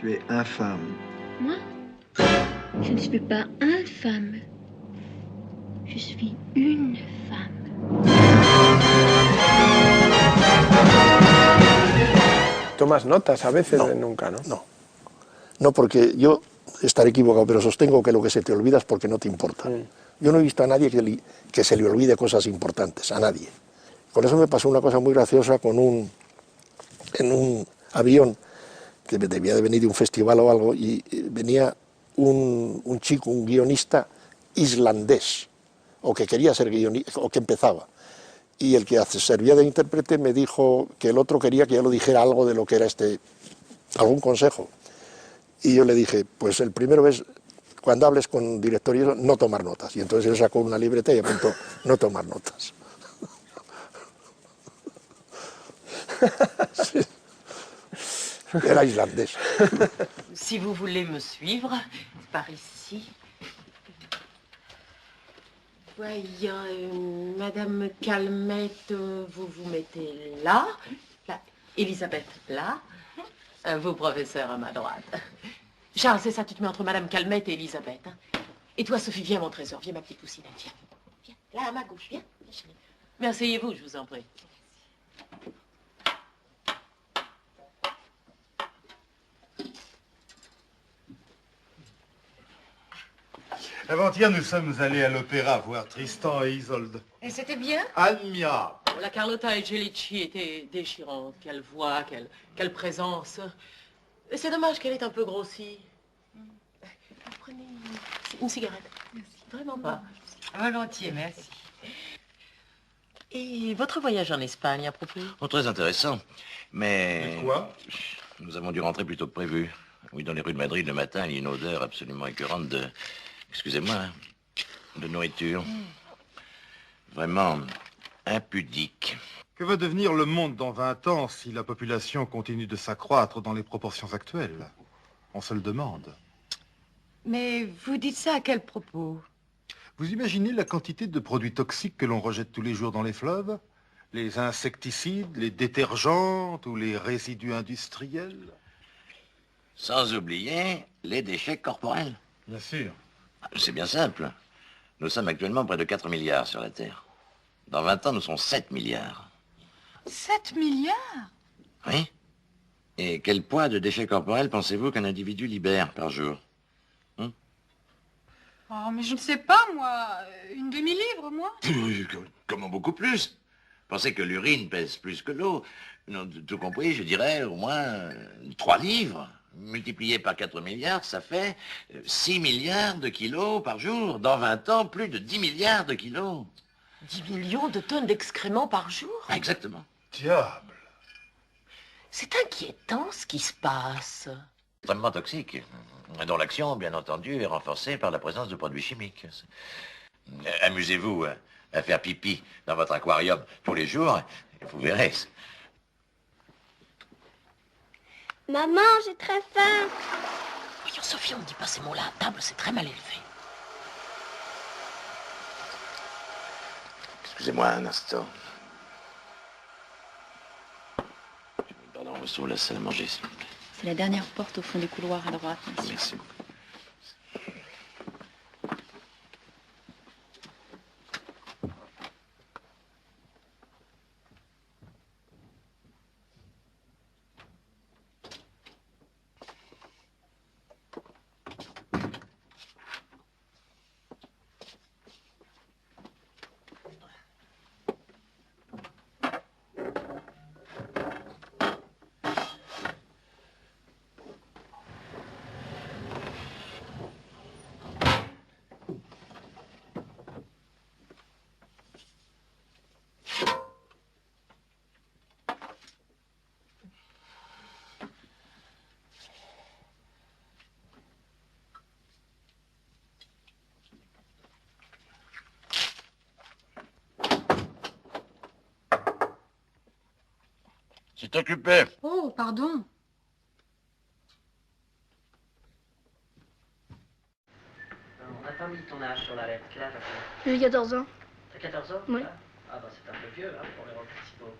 Tu es infâme. Moi? Je ne suis pas infâme. Je suis une femme. ¿Tomas notas a veces? No, Nunca, ¿no? No. No, porque yo estaré equivocado, pero sostengo que lo que se te olvida es porque no te importa. Yo no he visto a nadie que se le olvide cosas importantes, a nadie. Con eso me pasó una cosa muy graciosa en un avión que debía de venir de un festival o algo, y venía un chico, un guionista islandés, o que quería ser guionista, o que empezaba. Y el que servía de intérprete me dijo que el otro quería que yo le dijera algo de lo que era algún consejo. Y yo le dije, pues el primero es, cuando hables con director y eso, no tomar notas. Y entonces él sacó una libreta y apuntó, no tomar notas. Sí. Era islandés. Si vous voulez me suivre, par ici. Voyons, Madame Calmette, vous vous mettez là. Là. Elisabeth, là. Vous, professeur, à ma droite. Charles, c'est ça, tu te mets entre Madame Calmette et Elisabeth. Hein. Et toi, Sophie, viens, mon trésor. Viens, ma petite poussine. Viens. Viens, là, à ma gauche. Viens. Viens, chérie. Mais asseyez-vous, je vous en prie. Avant-hier, nous sommes allés à l'opéra voir Tristan et Isolde. Et c'était bien? Admirable. La Carlotta et Gelici étaient déchirantes. Quelle voix, quelle présence. Et c'est dommage qu'elle ait un peu grossi. Vous prenez une cigarette? Merci. Vraiment pas. Volontiers, merci. Et votre voyage en Espagne, à propos? Oh, très intéressant. Mais... Et quoi? Nous avons dû rentrer plus tôt que prévu. Oui, dans les rues de Madrid, le matin, il y a une odeur absolument écœurante de... Excusez-moi, hein, de nourriture. Vraiment impudique. Que va devenir le monde dans 20 ans si la population continue de s'accroître dans les proportions actuelles? On se le demande. Mais vous dites ça à quel propos? Vous imaginez la quantité de produits toxiques que l'on rejette tous les jours dans les fleuves? Les insecticides, les détergents ou les résidus industriels? Sans oublier les déchets corporels. Bien sûr. C'est bien simple. Nous sommes actuellement près de 4 milliards sur la Terre. Dans 20 ans, nous sommes 7 milliards. 7 milliards? Oui. Et quel poids de déchets corporels pensez-vous qu'un individu libère par jour? Oh, mais je ne sais pas, moi. Une demi-livre, moi? Comment beaucoup plus? Pensez que l'urine pèse plus que l'eau. Tout compris, je dirais au moins 3 livres. Multiplié par 4 milliards, ça fait 6 milliards de kilos par jour. Dans 20 ans, plus de 10 milliards de kilos. 10 millions de tonnes d'excréments par jour? Exactement. Diable! C'est inquiétant ce qui se passe. Extrêmement toxique, dont l'action, bien entendu, est renforcée par la présence de produits chimiques. Amusez-vous à faire pipi dans votre aquarium tous les jours, et vous verrez. Maman, j'ai très faim. Voyons, Sophie, on ne dit pas ces mots-là à table, c'est très mal élevé. Excusez-moi un instant. Pardon, on se trouve la salle à manger, s'il vous plaît. C'est la dernière porte au fond du couloir à droite, monsieur. Merci beaucoup. C'est occupé. Oh, pardon. On n'a pas mis ton âge sur la lettre. Quel âge as-tu? J'ai 14 ans. T'as 14 ans? Oui. Ah bah c'est un peu vieux hein, pour les rôles principaux.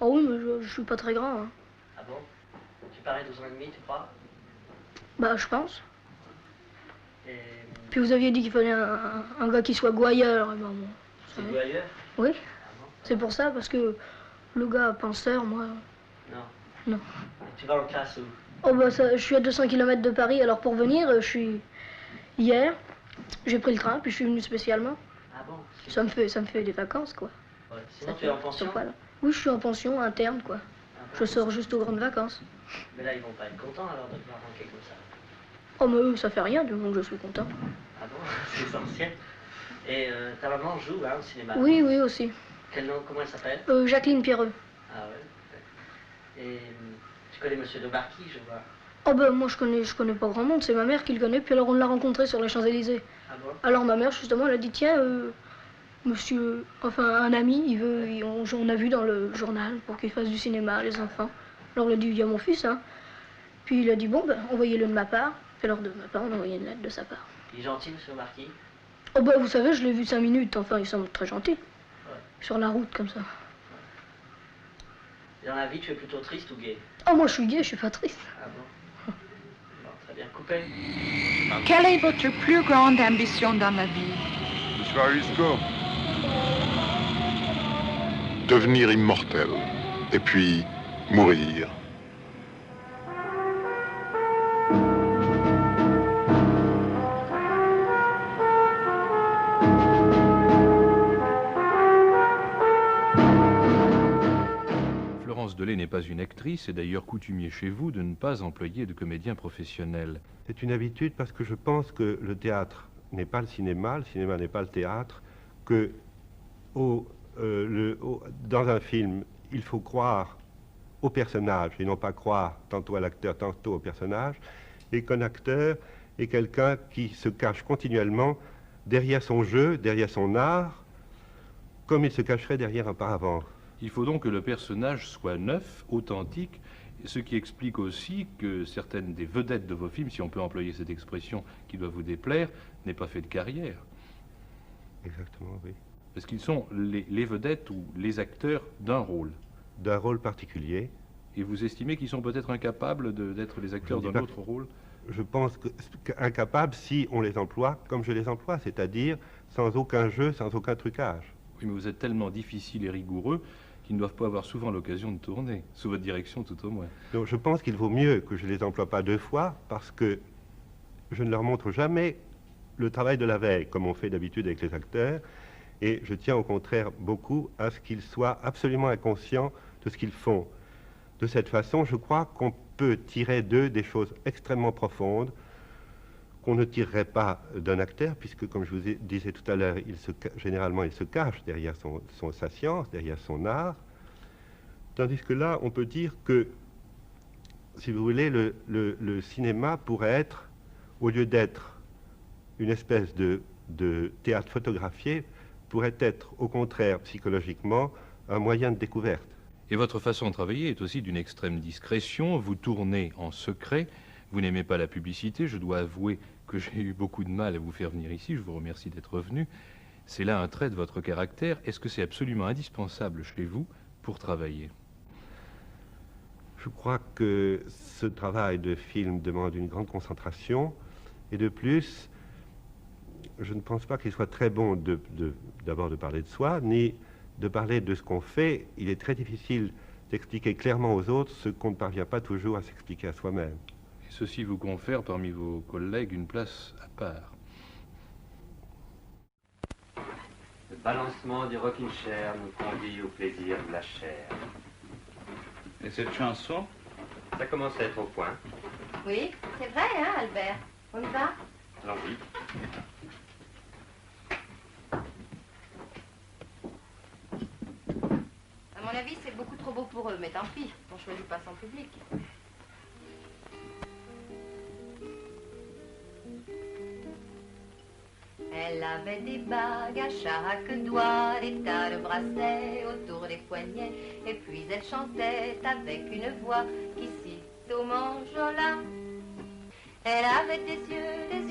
Oh oui, mais je suis pas très grand. Hein. Ah bon? Tu parais 12 ans et demi, tu crois? Bah, je pense. Et Puis vous aviez dit qu'il fallait un gars qui soit gouailleur. Et ben, bon, c'est gouailleur? oui, Ah bon? c'est pour ça, parce que le gars penseur, moi... Non. Non. Et tu vas en classe où? Oh bah ça, je suis à 200 km de Paris, alors pour venir, je suis... Hier, j'ai pris le train, puis je suis venu spécialement. Ah bon? Ça me fait des vacances, quoi. Ouais. Sinon Ça tu es en fait- pension? voilà. Oui, je suis en pension interne, quoi. Ah bon? Je sors juste aux grandes vacances. Mais là ils vont pas être contents alors de te voir manquer comme ça. Oh mais eux, ça fait rien, du moment que je suis content. Ah bon? C'est essentiel. Et ta maman joue hein, au cinéma? Oui, oui, aussi. Quel nom? Comment elle s'appelle? Jacqueline Pierreux. Ah ouais. Et tu connais Monsieur de Marquis, je vois. Oh ben moi je connais pas grand monde, c'est ma mère qui le connaît, puis alors on l'a rencontré sur les Champs-Élysées. Ah bon? Alors ma mère justement elle a dit tiens, monsieur, enfin un ami, on a vu dans le journal pour qu'il fasse du cinéma, les enfants. Alors elle a dit il y a mon fils, hein. Puis il a dit bon ben envoyez-le de ma part. Puis alors de ma part on a envoyé une lettre de sa part. Il est gentil Monsieur Marquis? Oh ben vous savez, je l'ai vu 5 minutes, enfin il semble très gentil. Ouais. Sur la route comme ça. Et dans la vie tu es plutôt triste ou gai? Oh moi je suis gay, je suis pas triste. Ah bon? Bon, très bien. Coupé. Quelle est votre plus grande ambition dans la vie? Monsieur Arisco. Devenir immortel. Et puis mourir. Florence Delay n'est pas une actrice, et d'ailleurs coutumier chez vous de ne pas employer de comédien professionnel. C'est une habitude parce que je pense que le théâtre n'est pas le cinéma n'est pas le théâtre, que dans un film, il faut croire au personnage et non pas croire tantôt à l'acteur, tantôt au personnage, et qu'un acteur est quelqu'un qui se cache continuellement derrière son jeu, derrière son art, comme il se cacherait derrière un paravent. Il faut donc que le personnage soit neuf, authentique, ce qui explique aussi que certaines des vedettes de vos films, si on peut employer cette expression qui doit vous déplaire, n'aient pas fait de carrière. Exactement, oui. Parce qu'ils sont les vedettes ou les acteurs d'un rôle. D'un rôle particulier. Et vous estimez qu'ils sont peut-être incapables d'être les acteurs d'un autre rôle? Je pense qu'incapables si on les emploie comme je les emploie, c'est-à-dire sans aucun jeu, sans aucun trucage. Oui, mais vous êtes tellement difficile et rigoureux qu'ils ne doivent pas avoir souvent l'occasion de tourner, sous votre direction tout au moins. Donc je pense qu'il vaut mieux que je les emploie pas 2 fois, parce que je ne leur montre jamais le travail de la veille, comme on fait d'habitude avec les acteurs, et je tiens au contraire beaucoup à ce qu'ils soient absolument inconscients de ce qu'ils font. De cette façon, je crois qu'on peut tirer d'eux des choses extrêmement profondes, qu'on ne tirerait pas d'un acteur, puisque, comme je vous disais tout à l'heure, généralement il se cache derrière sa science, derrière son art, tandis que là, on peut dire que, si vous voulez, le cinéma pourrait être, au lieu d'être une espèce de théâtre photographié, pourrait être, au contraire, psychologiquement, un moyen de découverte. Et votre façon de travailler est aussi d'une extrême discrétion. Vous tournez en secret, vous n'aimez pas la publicité. Je dois avouer que j'ai eu beaucoup de mal à vous faire venir ici. Je vous remercie d'être venu. C'est là un trait de votre caractère. Est-ce que c'est absolument indispensable chez vous pour travailler? Je crois que ce travail de film demande une grande concentration. Et de plus, je ne pense pas qu'il soit très bon d'abord de parler de soi, ni de parler de ce qu'on fait. Il est très difficile d'expliquer clairement aux autres ce qu'on ne parvient pas toujours à s'expliquer à soi-même. Et ceci vous confère parmi vos collègues une place à part. Le balancement du rocking chair nous conduit au plaisir de la chair. Et cette chanson? Ça commence à être au point. Oui, c'est vrai, hein, Albert? On y va? Allons-y. À mon avis, c'est beaucoup trop beau pour eux, mais tant pis, on choisit pas son public. Elle avait des bagues à chaque doigt, des tas de bracelets autour des poignets, et puis elle chantait avec une voix qui cite au manjola. Elle avait des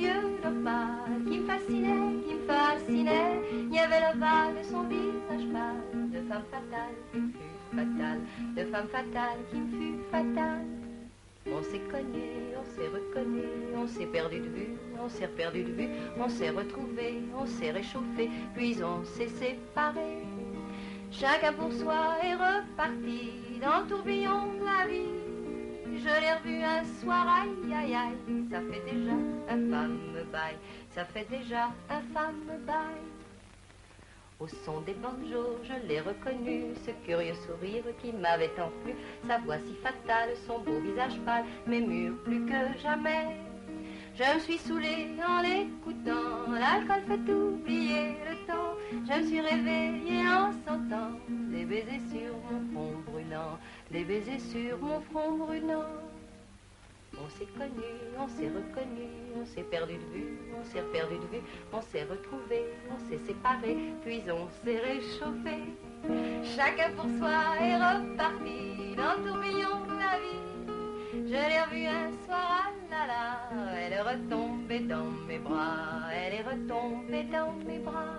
yeux d'opale qui me fascinaient, il y avait l'ovale de son visage pâle, de femme fatale qui me fut fatale, de femme fatale qui me fut fatale. On s'est cogné, on s'est reconnu, on s'est perdu de vue, on s'est perdu de vue, on s'est retrouvé, on s'est réchauffé, puis on s'est séparé. Chacun pour soi est reparti dans le tourbillon de la vie. Je l'ai revu un soir, aïe aïe aïe, ça fait déjà un fameux bail, ça fait déjà un fameux bail. Au son des banjos, je l'ai reconnu, ce curieux sourire qui m'avait tant plu, sa voix si fatale, son beau visage pâle, m'émure plus que jamais. Je me suis saoulée en l'écoutant, l'alcool fait oublier le temps. Je me suis réveillée en sentant des baisers sur mon front brûlant, des baisers sur mon front brûlant. On s'est connus, on s'est reconnus, on s'est perdu de vue, on s'est perdu de vue, on s'est retrouvés, on s'est séparés, puis on s'est réchauffé. Chacun pour soi est reparti dans le tourbillon de la vie. Je l'ai revue un soir, ah là là, elle est retombée dans mes bras, elle est retombée dans mes bras.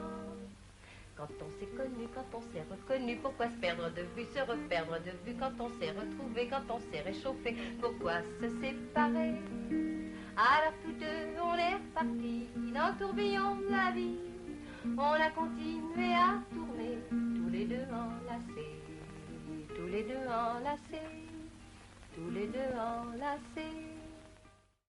Quand on s'est connu, quand on s'est reconnu, pourquoi se perdre de vue, se reperdre de vue? Quand on s'est retrouvé, quand on s'est réchauffé, pourquoi se séparer? Alors tous deux, on est repartis dans le tourbillon de la vie. On a continué à tourner, tous les deux enlacés, tous les deux enlacés, tous les deux enlacés.